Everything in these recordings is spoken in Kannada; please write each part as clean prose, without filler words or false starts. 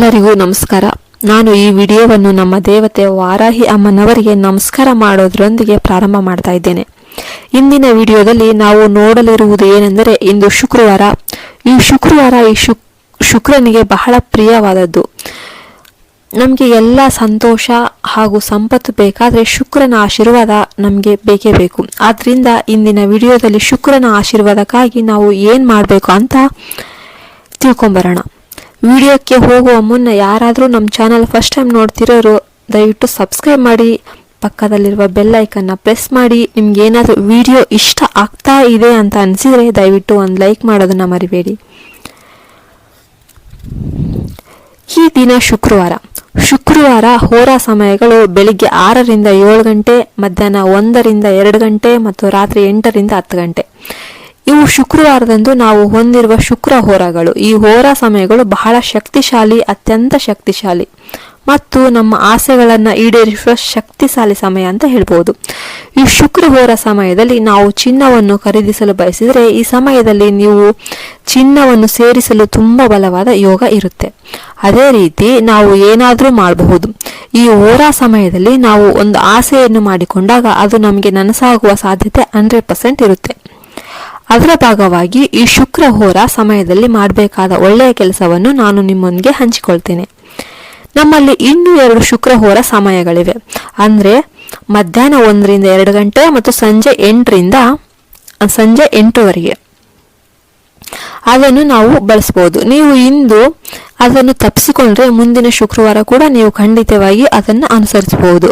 ಎಲ್ಲರಿಗೂ ನಮಸ್ಕಾರ. ನಾನು ಈ ವಿಡಿಯೋವನ್ನು ನಮ್ಮ ದೇವತೆ ವಾರಾಹಿ ಅಮ್ಮನವರಿಗೆ ನಮಸ್ಕಾರ ಮಾಡೋದ್ರೊಂದಿಗೆ ಪ್ರಾರಂಭ ಮಾಡ್ತಾ ಇದ್ದೇನೆ. ಇಂದಿನ ವಿಡಿಯೋದಲ್ಲಿ ನಾವು ನೋಡಲಿರುವುದು ಏನೆಂದರೆ, ಇಂದು ಶುಕ್ರವಾರ. ಈ ಶುಕ್ರನಿಗೆ ಬಹಳ ಪ್ರಿಯವಾದದ್ದು. ನಮಗೆ ಎಲ್ಲ ಸಂತೋಷ ಹಾಗೂ ಸಂಪತ್ತು ಬೇಕಾದರೆ ಶುಕ್ರನ ಆಶೀರ್ವಾದ ನಮಗೆ ಬೇಕೇ ಬೇಕು. ಆದ್ರಿಂದ ಇಂದಿನ ವಿಡಿಯೋದಲ್ಲಿ ಶುಕ್ರನ ಆಶೀರ್ವಾದಕ್ಕಾಗಿ ನಾವು ಏನು ಮಾಡಬೇಕು ಅಂತ ತಿಳ್ಕೊಂಬರೋಣ. ವಿಡಿಯೋಕ್ಕೆ ಹೋಗುವ ಮುನ್ನ ಯಾರಾದರೂ ನಮ್ಮ ಚಾನಲ್ ಫಸ್ಟ್ ಟೈಮ್ ನೋಡ್ತಿರೋರು ದಯವಿಟ್ಟು ಸಬ್ಸ್ಕ್ರೈಬ್ ಮಾಡಿ, ಪಕ್ಕದಲ್ಲಿರುವ ಬೆಲ್ ಐಕನ್ನ ಪ್ರೆಸ್ ಮಾಡಿ. ನಿಮ್ಗೆ ಏನಾದರೂ ವಿಡಿಯೋ ಇಷ್ಟ ಆಗ್ತಾ ಇದೆ ಅಂತ ಅನಿಸಿದರೆ ದಯವಿಟ್ಟು ಒಂದು ಲೈಕ್ ಮಾಡೋದನ್ನು ಮರಿಬೇಡಿ. ಈ ದಿನ ಶುಕ್ರವಾರ ಹೋರಾ ಸಮಯಗಳು ಬೆಳಿಗ್ಗೆ 6ರಿಂದ 7 ಗಂಟೆ, ಮಧ್ಯಾಹ್ನ 1ರಿಂದ 2 ಗಂಟೆ ಮತ್ತು ರಾತ್ರಿ 8ರಿಂದ 10 ಗಂಟೆ. ಇವು ಶುಕ್ರವಾರದಂದು ನಾವು ಹೊಂದಿರುವ ಶುಕ್ರ ಹೋರಾಗಳು. ಈ ಹೋರಾ ಸಮಯಗಳು ಬಹಳ ಶಕ್ತಿಶಾಲಿ, ಅತ್ಯಂತ ಶಕ್ತಿಶಾಲಿ ಮತ್ತು ನಮ್ಮ ಆಸೆಗಳನ್ನು ಈಡೇರಿಸುವ ಶಕ್ತಿಶಾಲಿ ಸಮಯ ಅಂತ ಹೇಳ್ಬೋದು. ಈ ಶುಕ್ರ ಹೋರ ಸಮಯದಲ್ಲಿ ನಾವು ಚಿನ್ನವನ್ನು ಖರೀದಿಸಲು ಬಯಸಿದರೆ ಈ ಸಮಯದಲ್ಲಿ ನೀವು ಚಿನ್ನವನ್ನು ಸೇರಿಸಲು ತುಂಬಾ ಬಲವಾದ ಯೋಗ ಇರುತ್ತೆ. ಅದೇ ರೀತಿ ನಾವು ಏನಾದರೂ ಮಾಡಬಹುದು. ಈ ಹೋರಾ ಸಮಯದಲ್ಲಿ ನಾವು ಒಂದು ಆಸೆಯನ್ನು ಮಾಡಿಕೊಂಡಾಗ ಅದು ನಮಗೆ ನನಸಾಗುವ ಸಾಧ್ಯತೆ 100% ಇರುತ್ತೆ. ಅದರ ಭಾಗವಾಗಿ ಈ ಶುಕ್ರ ಹೋರ ಸಮಯದಲ್ಲಿ ಮಾಡಬೇಕಾದ ಒಳ್ಳೆಯ ಕೆಲಸವನ್ನು ನಾನು ನಿಮ್ಮೊಂದಿಗೆ ಹಂಚಿಕೊಳ್ತೇನೆ. ನಮ್ಮಲ್ಲಿ ಇನ್ನೂ 2 ಶುಕ್ರ ಹೋರ ಸಮಯಗಳಿವೆ. ಅಂದರೆ ಮಧ್ಯಾಹ್ನ 1ರಿಂದ 2 ಗಂಟೆ ಮತ್ತು ಸಂಜೆ 8ವರೆಗೆ ಅದನ್ನು ನಾವು ಬಳಸಬಹುದು. ನೀವು ಇಂದು ಅದನ್ನು ತಪ್ಪಿಸಿಕೊಂಡ್ರೆ ಮುಂದಿನ ಶುಕ್ರವಾರ ಕೂಡ ನೀವು ಖಂಡಿತವಾಗಿ ಅದನ್ನು ಅನುಸರಿಸಬಹುದು.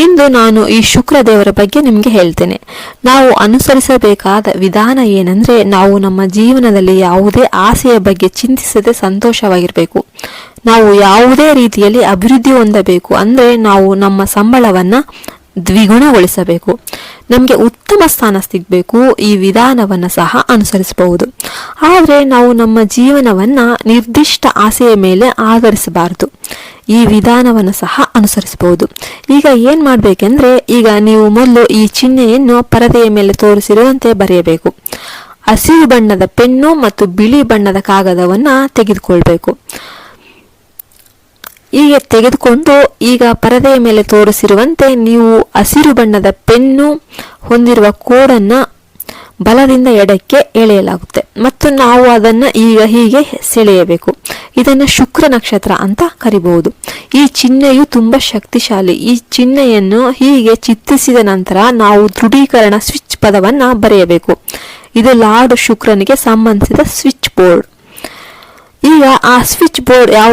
ಇಂದು ನಾನು ಈ ಶುಕ್ರ ದೇವರ ಬಗ್ಗೆ ನಿಮಗೆ ಹೇಳ್ತೇನೆ. ನಾವು ಅನುಸರಿಸಬೇಕಾದ ವಿಧಾನ ಏನಂದ್ರೆ, ನಾವು ನಮ್ಮ ಜೀವನದಲ್ಲಿ ಯಾವುದೇ ಆಸೆಯ ಬಗ್ಗೆ ಚಿಂತಿಸದೆ ಸಂತೋಷವಾಗಿರಬೇಕು. ನಾವು ಯಾವುದೇ ರೀತಿಯಲ್ಲಿ ಅಭಿವೃದ್ಧಿ ಹೊಂದಬೇಕು ಅಂದ್ರೆ ನಾವು ನಮ್ಮ ಸಂಬಳವನ್ನ ದ್ವಿಗುಣಗೊಳಿಸಬೇಕು, ನಮಗೆ ಉತ್ತಮ ಸ್ಥಾನ ಸಿಗಬೇಕು. ಈ ವಿಧಾನವನ್ನು ಸಹ ಅನುಸರಿಸಬಹುದು. ಆದರೆ ನಾವು ನಮ್ಮ ಜೀವನವನ್ನ ನಿರ್ದಿಷ್ಟ ಆಸೆಯ ಮೇಲೆ ಆಧರಿಸಬಾರದು. ಈ ವಿಧಾನವನ್ನು ಸಹ ಅನುಸರಿಸಬಹುದು. ಈಗ ಏನ್ ಮಾಡ್ಬೇಕೆಂದ್ರೆ, ಈಗ ನೀವು ಮೊದಲು ಈ ಚಿಹ್ನೆಯನ್ನು ಪರದೆಯ ಮೇಲೆ ತೋರಿಸಿರುವಂತೆ ಬರೆಯಬೇಕು. ಹಸಿರು ಬಣ್ಣದ ಪೆನ್ನು ಮತ್ತು ಬಿಳಿ ಬಣ್ಣದ ಕಾಗದವನ್ನ ತೆಗೆದುಕೊಳ್ಬೇಕು. ಹೀಗೆ ತೆಗೆದುಕೊಂಡು ಈಗ ಪರದೆಯ ಮೇಲೆ ತೋರಿಸಿರುವಂತೆ ನೀವು ಹಸಿರು ಬಣ್ಣದ ಪೆನ್ನು ಹೊಂದಿರುವ ಕೋಡನ್ನ ಬಲದಿಂದ ಎಡಕ್ಕೆ ಎಳೆಯಲಾಗುತ್ತೆ ಮತ್ತು ನಾವು ಅದನ್ನ ಈಗ ಹೀಗೆ ಸೆಳೆಯಬೇಕು. ಇದನ್ನು ಶುಕ್ರ ನಕ್ಷತ್ರ ಅಂತ ಕರಿಬಹುದು. ಈ ಚಿಹ್ನೆಯು ತುಂಬಾ ಶಕ್ತಿಶಾಲಿ. ಈ ಚಿಹ್ನೆಯನ್ನು ಹೀಗೆ ಚಿತ್ರಿಸಿದ ನಂತರ ನಾವು ದೃಢೀಕರಣ ಸ್ವಿಚ್ ಪದವನ್ನ ಬರೆಯಬೇಕು. ಇದು ಲಾರ್ಡ್ ಶುಕ್ರನಿಗೆ ಸಂಬಂಧಿಸಿದ ಸ್ವಿಚ್ ಬೋರ್ಡ್. ಈಗ ಆ ಸ್ವಿಚ್ ಬೋರ್ಡ್ ಯಾವ